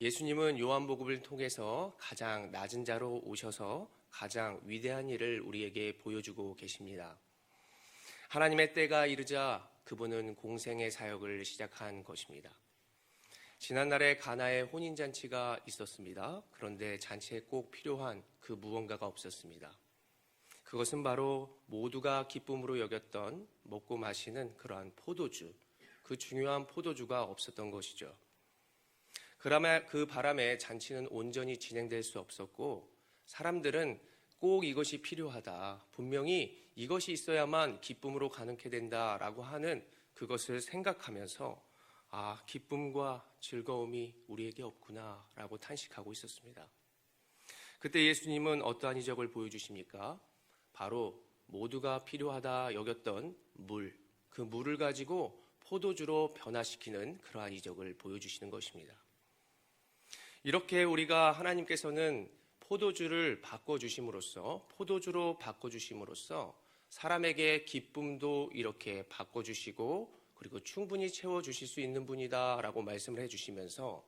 예수님은 요한복음을 통해서 가장 낮은 자로 오셔서 가장 위대한 일을 우리에게 보여주고 계십니다. 하나님의 때가 이르자 그분은 공생의 사역을 시작한 것입니다. 지난날에 가나의 혼인잔치가 있었습니다. 그런데 잔치에 꼭 필요한 그 무언가가 없었습니다. 그것은 바로 모두가 기쁨으로 여겼던 먹고 마시는 그러한 포도주, 그 중요한 포도주가 없었던 것이죠. 그 바람에 잔치는 온전히 진행될 수 없었고 사람들은 꼭 이것이 필요하다, 분명히 이것이 있어야만 기쁨으로 가능케 된다라고 하는 그것을 생각하면서 기쁨과 즐거움이 우리에게 없구나 라고 탄식하고 있었습니다. 그때 예수님은 어떠한 이적을 보여주십니까? 바로 모두가 필요하다 여겼던 그 물을 가지고 포도주로 변화시키는 그러한 이적을 보여주시는 것입니다. 이렇게 우리가 하나님께서는 포도주로 바꿔주심으로써 사람에게 기쁨도 이렇게 바꿔주시고 그리고 충분히 채워주실 수 있는 분이다 라고 말씀을 해주시면서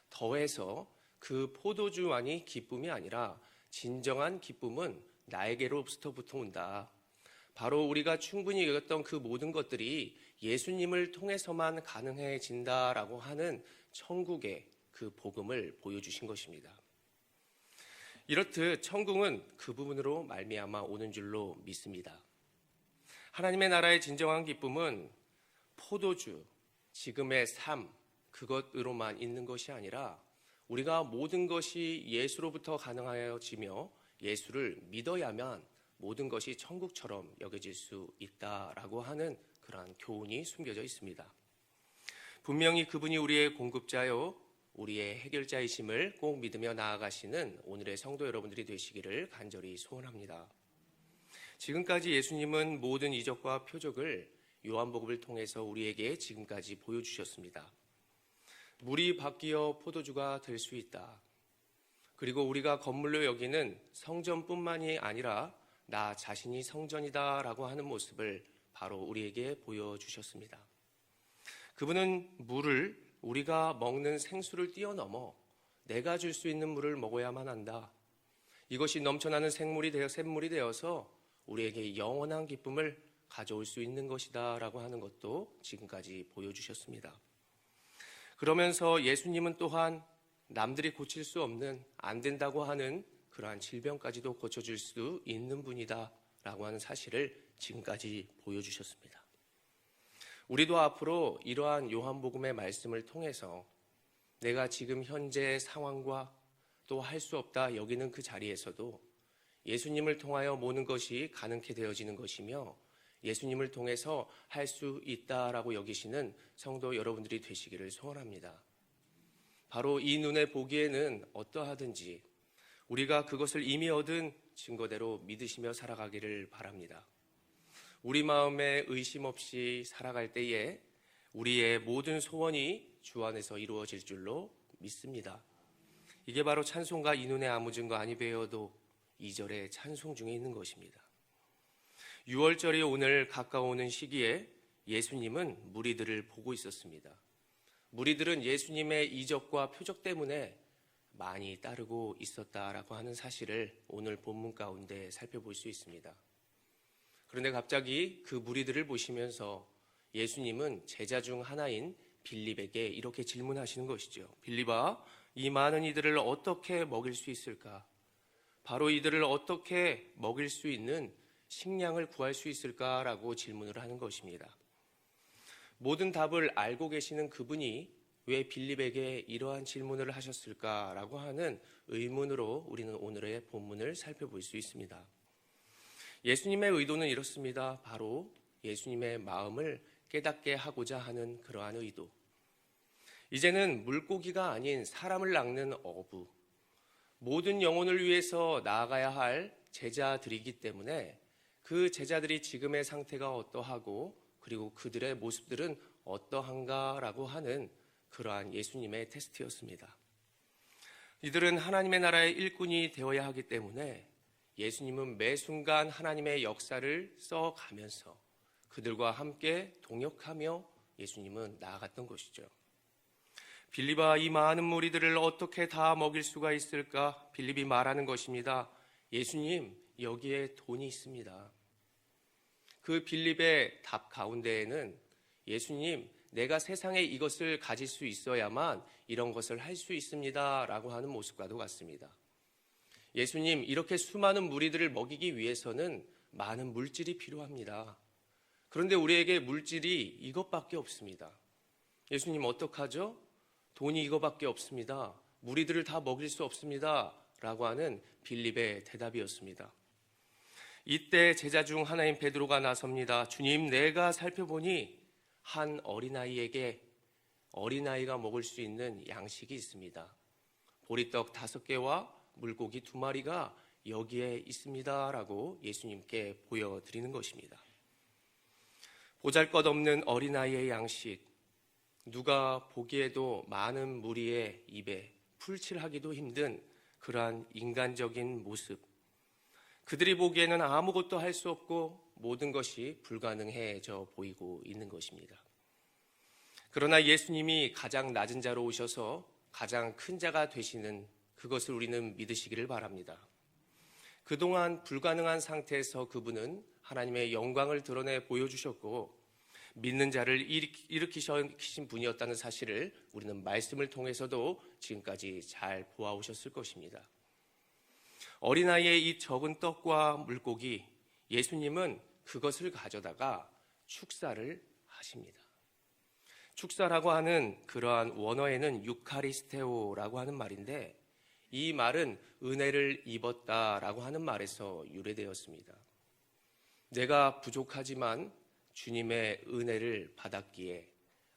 더해서 그 포도주만이 기쁨이 아니라 진정한 기쁨은 나에게로부터 온다. 바로 우리가 충분히 여겼던 그 모든 것들이 예수님을 통해서만 가능해진다라고 하는 천국의 그 복음을 보여주신 것입니다. 이렇듯 천국은 그 부분으로 말미암아 오는 줄로 믿습니다. 하나님의 나라의 진정한 기쁨은 포도주, 지금의 삶, 그것으로만 있는 것이 아니라 우리가 모든 것이 예수로부터 가능하여지며 예수를 믿어야만 모든 것이 천국처럼 여겨질 수 있다라고 하는 그러한 교훈이 숨겨져 있습니다. 분명히 그분이 우리의 공급자요, 우리의 해결자이심을 꼭 믿으며 나아가시는 오늘의 성도 여러분들이 되시기를 간절히 소원합니다. 지금까지 예수님은 모든 이적과 표적을 요한복음을 통해서 우리에게 지금까지 보여주셨습니다. 물이 바뀌어 포도주가 될 수 있다. 그리고 우리가 건물로 여기는 성전뿐만이 아니라 나 자신이 성전이다라고 하는 모습을 바로 우리에게 보여주셨습니다. 그분은 물을 우리가 먹는 생수를 뛰어넘어 내가 줄 수 있는 물을 먹어야만 한다. 이것이 넘쳐나는 샘물이 되어서 우리에게 영원한 기쁨을 가져올 수 있는 것이다 라고 하는 것도 지금까지 보여주셨습니다. 그러면서 예수님은 또한 남들이 고칠 수 없는, 안 된다고 하는 그러한 질병까지도 고쳐줄 수 있는 분이다 라고 하는 사실을 지금까지 보여주셨습니다. 우리도 앞으로 이러한 요한복음의 말씀을 통해서 내가 지금 현재 상황과 또 할 수 없다 여기는 그 자리에서도 예수님을 통하여 모든 것이 가능케 되어지는 것이며 예수님을 통해서 할 수 있다라고 여기시는 성도 여러분들이 되시기를 소원합니다. 바로 이 눈에 보기에는 어떠하든지 우리가 그것을 이미 얻은 증거대로 믿으시며 살아가기를 바랍니다. 우리 마음에 의심 없이 살아갈 때에 우리의 모든 소원이 주 안에서 이루어질 줄로 믿습니다. 이게 바로 찬송가 이 눈에 아무 증거 아니 배어도 2절의 찬송 중에 있는 것입니다. 6월절이 오늘 가까워오는 시기에 예수님은 무리들을 보고 있었습니다. 무리들은 예수님의 이적과 표적 때문에 많이 따르고 있었다라고 하는 사실을 오늘 본문 가운데 살펴볼 수 있습니다. 그런데 갑자기 그 무리들을 보시면서 예수님은 제자 중 하나인 빌립에게 이렇게 질문하시는 것이죠. 빌립아, 이 많은 이들을 어떻게 먹일 수 있을까? 바로 이들을 어떻게 먹일 수 있는 식량을 구할 수 있을까라고 질문을 하는 것입니다. 모든 답을 알고 계시는 그분이 왜 빌립에게 이러한 질문을 하셨을까라고 하는 의문으로 우리는 오늘의 본문을 살펴볼 수 있습니다. 예수님의 의도는 이렇습니다. 바로 예수님의 마음을 깨닫게 하고자 하는 그러한 의도. 이제는 물고기가 아닌 사람을 낚는 어부, 모든 영혼을 위해서 나아가야 할 제자들이기 때문에 그 제자들이 지금의 상태가 어떠하고 그리고 그들의 모습들은 어떠한가라고 하는 그러한 예수님의 테스트였습니다. 이들은 하나님의 나라의 일꾼이 되어야 하기 때문에 예수님은 매 순간 하나님의 역사를 써가면서 그들과 함께 동역하며 예수님은 나아갔던 것이죠. 빌립아, 이 많은 무리들을 어떻게 다 먹일 수가 있을까? 빌립이 말하는 것입니다. 예수님, 여기에 돈이 있습니다. 그 빌립의 답 가운데에는 예수님, 내가 세상에 이것을 가질 수 있어야만 이런 것을 할 수 있습니다 라고 하는 모습과도 같습니다. 예수님, 이렇게 수많은 무리들을 먹이기 위해서는 많은 물질이 필요합니다. 그런데 우리에게 물질이 이것밖에 없습니다. 예수님, 어떡하죠? 돈이 이거밖에 없습니다. 무리들을 다 먹일 수 없습니다 라고 하는 빌립의 대답이었습니다. 이때 제자 중 하나인 베드로가 나섭니다. 주님, 내가 살펴보니 한 어린아이에게 어린아이가 먹을 수 있는 양식이 있습니다. 보리떡 5개와 물고기 2마리가 여기에 있습니다 라고 예수님께 보여드리는 것입니다. 보잘것없는 어린아이의 양식, 누가 보기에도 많은 무리의 입에 풀칠하기도 힘든 그러한 인간적인 모습, 그들이 보기에는 아무것도 할 수 없고 모든 것이 불가능해져 보이고 있는 것입니다. 그러나 예수님이 가장 낮은 자로 오셔서 가장 큰 자가 되시는 그것을 우리는 믿으시기를 바랍니다. 그동안 불가능한 상태에서 그분은 하나님의 영광을 드러내 보여주셨고 믿는 자를 일으키신 분이었다는 사실을 우리는 말씀을 통해서도 지금까지 잘 보아오셨을 것입니다. 어린아이의 이 적은 떡과 물고기, 예수님은 그것을 가져다가 축사를 하십니다. 축사라고 하는 그러한 원어에는 유카리스테오라고 하는 말인데 이 말은 은혜를 입었다라고 하는 말에서 유래되었습니다. 내가 부족하지만 주님의 은혜를 받았기에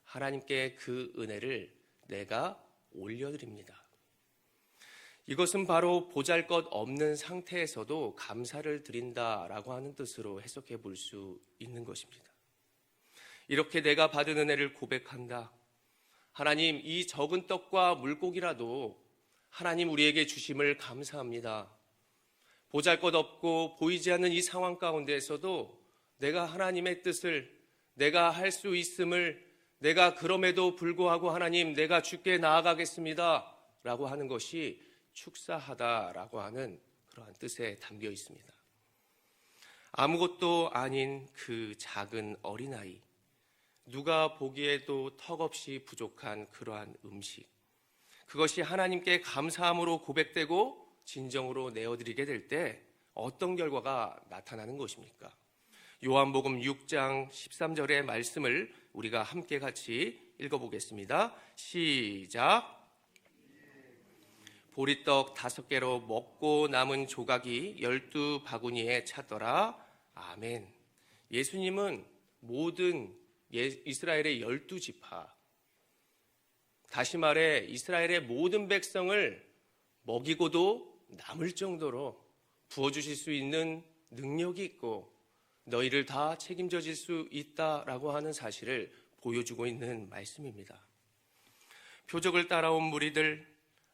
하나님께 그 은혜를 내가 올려드립니다. 이것은 바로 보잘것없는 상태에서도 감사를 드린다라고 하는 뜻으로 해석해 볼 수 있는 것입니다. 이렇게 내가 받은 은혜를 고백한다. 하나님, 이 적은 떡과 물고기라도 하나님 우리에게 주심을 감사합니다. 보잘것없고 보이지 않는 이 상황 가운데에서도 내가 하나님의 뜻을, 내가 할 수 있음을, 내가 그럼에도 불구하고 하나님 내가 주께 나아가겠습니다 라고 하는 것이 축사하다라고 하는 그러한 뜻에 담겨 있습니다. 아무것도 아닌 그 작은 어린아이, 누가 보기에도 턱없이 부족한 그러한 음식, 그것이 하나님께 감사함으로 고백되고 진정으로 내어드리게 될 때 어떤 결과가 나타나는 것입니까? 요한복음 6장 13절의 말씀을 우리가 함께 같이 읽어보겠습니다. 시작. 보리떡 5개로 먹고 남은 조각이 12바구니에 찼더라. 아멘. 예수님은 모든 이스라엘의 12지파, 다시 말해 이스라엘의 모든 백성을 먹이고도 남을 정도로 부어주실 수 있는 능력이 있고 너희를 다 책임져 질 수 있다라고 하는 사실을 보여주고 있는 말씀입니다. 표적을 따라온 무리들,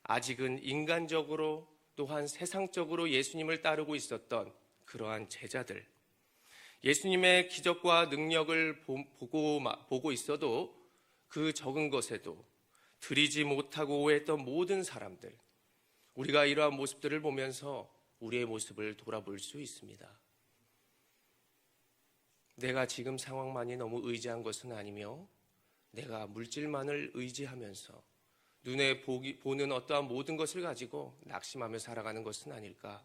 아직은 인간적으로 또한 세상적으로 예수님을 따르고 있었던 그러한 제자들, 예수님의 기적과 능력을 보고 있어도 그 적은 것에도 드리지 못하고 오해했던 모든 사람들, 우리가 이러한 모습들을 보면서 우리의 모습을 돌아볼 수 있습니다. 내가 지금 상황만이 너무 의지한 것은 아니며 내가 물질만을 의지하면서 눈에 보는 어떠한 모든 것을 가지고 낙심하며 살아가는 것은 아닐까?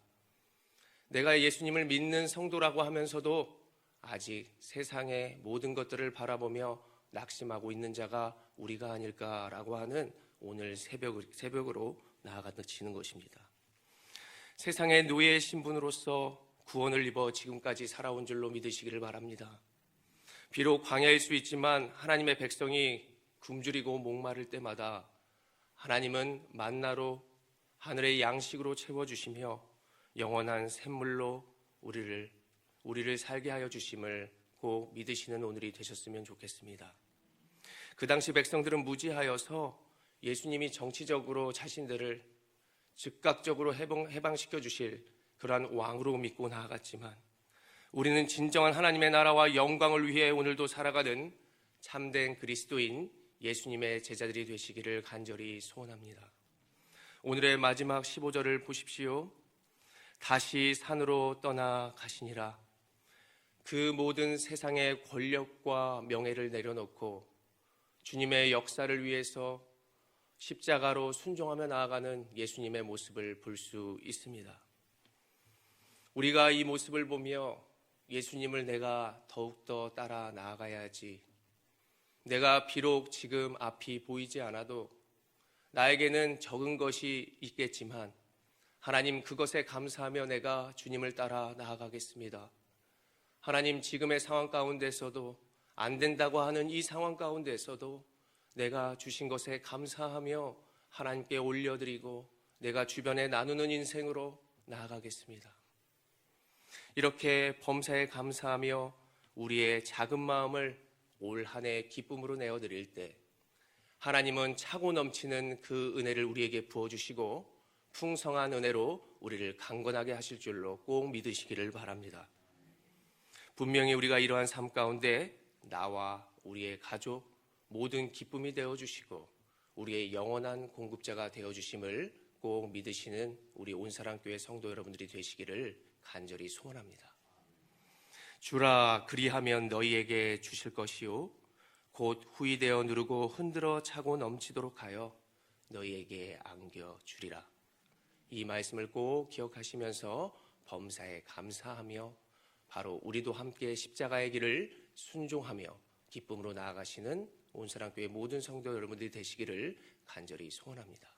내가 예수님을 믿는 성도라고 하면서도 아직 세상의 모든 것들을 바라보며 낙심하고 있는 자가 우리가 아닐까라고 하는 오늘 새벽으로 나아가지는 것입니다. 세상의 노예의 신분으로서 구원을 입어 지금까지 살아온 줄로 믿으시기를 바랍니다. 비록 광야일 수 있지만 하나님의 백성이 굶주리고 목마를 때마다 하나님은 만나로 하늘의 양식으로 채워주시며 영원한 샘물로 우리를 살게 하여 주심을 꼭 믿으시는 오늘이 되셨으면 좋겠습니다. 그 당시 백성들은 무지하여서 예수님이 정치적으로 자신들을 즉각적으로 해방시켜 주실 그러한 왕으로 믿고 나아갔지만 우리는 진정한 하나님의 나라와 영광을 위해 오늘도 살아가는 참된 그리스도인 예수님의 제자들이 되시기를 간절히 소원합니다. 오늘의 마지막 15절을 보십시오. 다시 산으로 떠나가시니라. 그 모든 세상의 권력과 명예를 내려놓고 주님의 역사를 위해서 십자가로 순종하며 나아가는 예수님의 모습을 볼 수 있습니다. 우리가 이 모습을 보며 예수님을 내가 더욱더 따라 나아가야지. 내가 비록 지금 앞이 보이지 않아도 나에게는 적은 것이 있겠지만 하나님 그것에 감사하며 내가 주님을 따라 나아가겠습니다. 하나님 지금의 상황 가운데서도 안 된다고 하는 이 상황 가운데서도 내가 주신 것에 감사하며 하나님께 올려드리고 내가 주변에 나누는 인생으로 나아가겠습니다. 이렇게 범사에 감사하며 우리의 작은 마음을 올 한 해 기쁨으로 내어드릴 때 하나님은 차고 넘치는 그 은혜를 우리에게 부어주시고 풍성한 은혜로 우리를 강건하게 하실 줄로 꼭 믿으시기를 바랍니다. 분명히 우리가 이러한 삶 가운데 나와 우리의 가족 모든 기쁨이 되어주시고 우리의 영원한 공급자가 되어주심을 꼭 믿으시는 우리 온사랑교회 성도 여러분들이 되시기를 간절히 소원합니다. 주라 그리하면 너희에게 주실 것이요 곧 후이되어 누르고 흔들어 차고 넘치도록 하여 너희에게 안겨주리라. 이 말씀을 꼭 기억하시면서 범사에 감사하며 바로 우리도 함께 십자가의 길을 순종하며 기쁨으로 나아가시는 온사랑교회 모든 성도 여러분들이 되시기를 간절히 소원합니다.